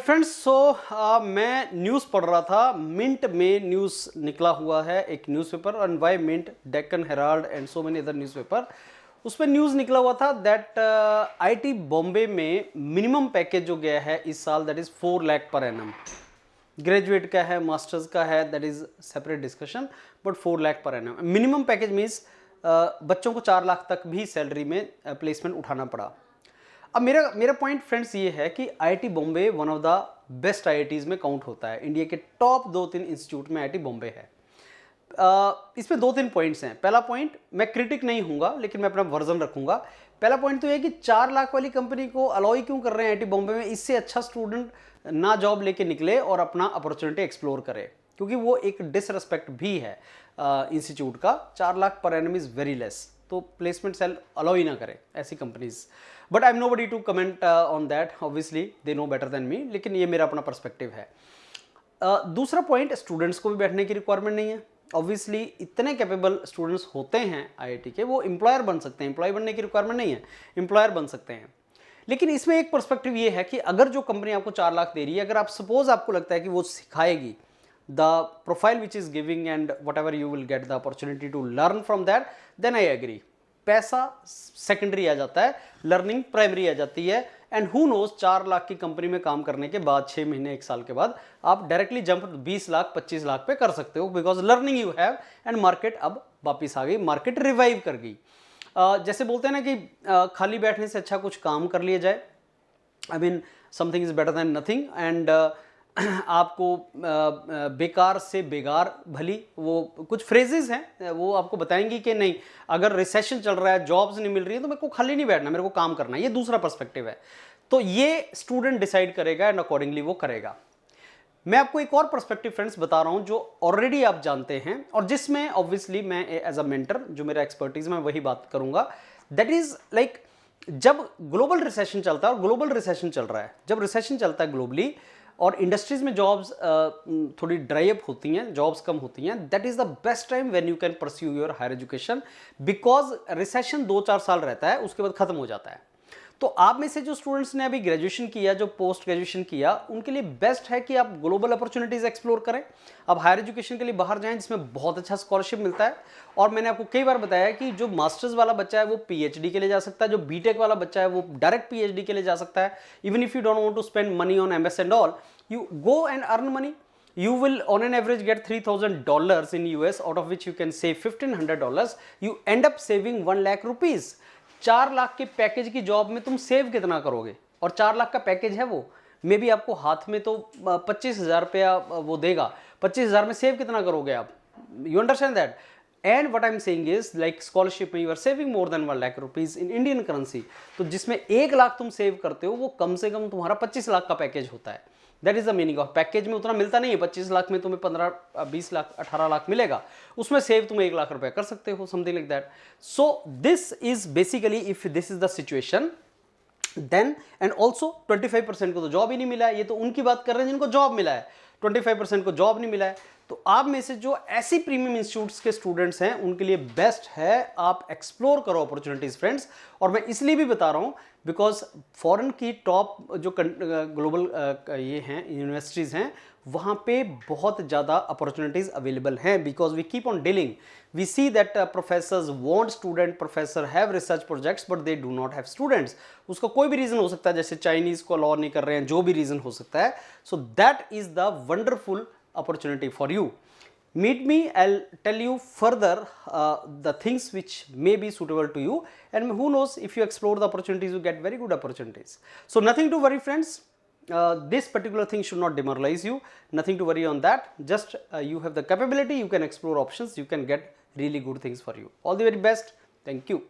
Friends, मैं news पढ़ रहा था। मिंट में न्यूज़ निकला हुआ है, एक न्यूज़पेपर, एंड वाई Mint, Deccan Herald and so many other newspaper. उसमें न्यूज़ निकला हुआ था दैट आईटी बॉम्बे में मिनिमम पैकेज जो गया है इस साल, that is 4 lakh per annum. Graduate का है, मास्टर्स का है, that is separate discussion, but 4 lakh per annum minimum package means बच्चों को 4 लाख तक भी सैलरी में प्लेसमेंट उठाना पड़ा। अब मेरा पॉइंट फ्रेंड्स ये है कि IIT Bombay one of the best IITs में काउंट होता है। इंडिया के टॉप 2-3 इंस्टीट्यूट में आईआईटी बॉम्बे है। इसमें 2-3 पॉइंट्स हैं। पहला पॉइंट, मैं क्रिटिक नहीं हूँगा लेकिन मैं अपना वर्जन रखूंगा। पहला पॉइंट तो ये कि 4 लाख वाली कंपनी को अलाउ क्यों कर रहे हैं आईआईटी बॉम्बे में। इससे अच्छा स्टूडेंट ना जॉब लेके निकले और अपना अपॉर्चुनिटी एक्सप्लोर करे, क्योंकि वो एक डिसरेस्पेक्ट भी है इंस्टीट्यूट का। 4 lakh per annum is very less, तो प्लेसमेंट सेल अलाउ ही ना करे ऐसी companies. But I am nobody to comment on that, obviously they know better than me, लेकिन ये मेरा अपना पर्सपेक्टिव है। दूसरा पॉइंट, स्टूडेंट्स को भी बैठने की रिक्वायरमेंट नहीं है। ऑब्वियसली इतने कैपेबल स्टूडेंट्स होते हैं आईआईटी के, वो एम्प्लॉयर बन सकते हैं। एम्प्लॉय बनने की रिक्वायरमेंट नहीं है, एम्प्लॉयर बन सकते हैं। लेकिन इसमें एक पर्सपेक्टिव ये है कि अगर जो कंपनी आपको 4 लाख दे रही है, अगर आप सपोज आपको लगता है कि वो सिखाएगी the profile which is giving and whatever you will get the opportunity to learn from that, then I agree. पैसा सेकेंडरी आ जाता है, लर्निंग प्राइमरी आ जाती है। एंड हु नोज, 4 लाख की कंपनी में काम करने के बाद 6 महीने 1 साल के बाद आप डायरेक्टली जंप 20 लाख 25 लाख पे कर सकते हो, because learning you have. And market अब वापिस आ गई, मार्केट रिवाइव कर गई। जैसे बोलते हैं ना कि खाली बैठने से अच्छा कुछ काम कर लिया जाए। I mean something is better than nothing. And आपको बेकार से बेगार भली, वो कुछ फ्रेजेस हैं, वो आपको बताएंगी कि नहीं, अगर रिसेशन चल रहा है, जॉब्स नहीं मिल रही है, तो मेरे को खाली नहीं बैठना, मेरे को काम करना है। ये दूसरा पर्सपेक्टिव है। तो ये स्टूडेंट डिसाइड करेगा एंड अकॉर्डिंगली वो करेगा। मैं आपको एक और पर्सपेक्टिव फ्रेंड्स बता रहा हूं जो ऑलरेडी आप जानते हैं, और जिसमें ऑब्वियसली मैं एज अ मेंटर, जो मेरा एक्सपर्टीज, मैं वही बात करूंगा। दैट इज लाइक, जब ग्लोबल रिसेशन चलता है, और ग्लोबल रिसेशन चल रहा है, जब रिसेशन चलता है ग्लोबली और इंडस्ट्रीज में जॉब्स थोड़ी ड्राई अप होती हैं, जॉब्स कम होती हैं, that is the best time when you can pursue your higher education. Because recession 2-4 साल रहता है, उसके बाद खत्म हो जाता है। तो आप में से जो स्टूडेंट्स ने अभी ग्रेजुएशन किया, जो पोस्ट ग्रेजुएशन किया, उनके लिए बेस्ट है कि आप ग्लोबल अपॉर्चुनिटीज एक्सप्लोर करें। आप हायर एजुकेशन के लिए बाहर जाएं, जिसमें बहुत अच्छा स्कॉलरशिप मिलता है। और मैंने आपको कई बार बताया कि जो मास्टर्स वाला बच्चा है वो पीएचडी के लिए जा सकता है, जो बीटेक वाला बच्चा है वो डायरेक्ट पीएचडी के लिए जा सकता है। Even if you don't want to spend money on MS and all, you go and earn money. You will on an average get $3,000 in US, out of which you can save $1,500. You end up saving 1 lakh rupees. 4 lakh के package की job में तुम save कितना करोगे? और 4 लाख का package है वो, मे बी आपको हाथ में तो 25,000 रुपया वो देगा। 25,000 में सेव कितना करोगे आप? You understand that? And what I am saying is, like scholarship में you are saving more than 1 lakh rupees in Indian currency. तो जिसमें 1 लाख तुम सेव करते हो, वो कम से कम तुम्हारा 25 लाख का पैकेज होता है। That is the meaning of package. में उतना मिलता नहीं है, 25 लाख में तुम्हें 15, 20 लाख, 18 लाख मिलेगा, उसमें सेव तुम 1 लाख रुपए कर सकते हो, something like that. So this is basically, if this is the situation, then and also 25% को तो जॉब ही नहीं मिला है। ये तो उनकी बात कर रहे हैं जिनको जॉब मिला है, 25% को जॉब नहीं मिला है। तो आप में से जो ऐसी प्रीमियम इंस्टीट्यूट्स के स्टूडेंट्स हैं, उनके लिए बेस्ट है आप एक्सप्लोर करो अपॉर्चुनिटीज फ्रेंड्स। और मैं इसलिए भी बता रहा हूं बिकॉज फॉरेन की टॉप जो ग्लोबल ये हैं यूनिवर्सिटीज़ हैं, वहाँ पे बहुत ज़्यादा अपॉर्चुनिटीज़ अवेलेबल हैं। Because we keep on dealing, we see that professors want student, professor have research projects but they do not have students. उसका कोई भी रीज़न हो सकता है, जैसे चाइनीज़ को अलाउ नहीं कर रहे हैं, जो भी रीज़न हो सकता है। So that is the wonderful opportunity for you. Meet me, I'll tell you further the things which may be suitable to you, and who knows, if you explore the opportunities, you get very good opportunities. So nothing to worry friends, this particular thing should not demoralize you, nothing to worry on that. Just you have the capability, you can explore options, you can get really good things for you. All the very best. Thank you.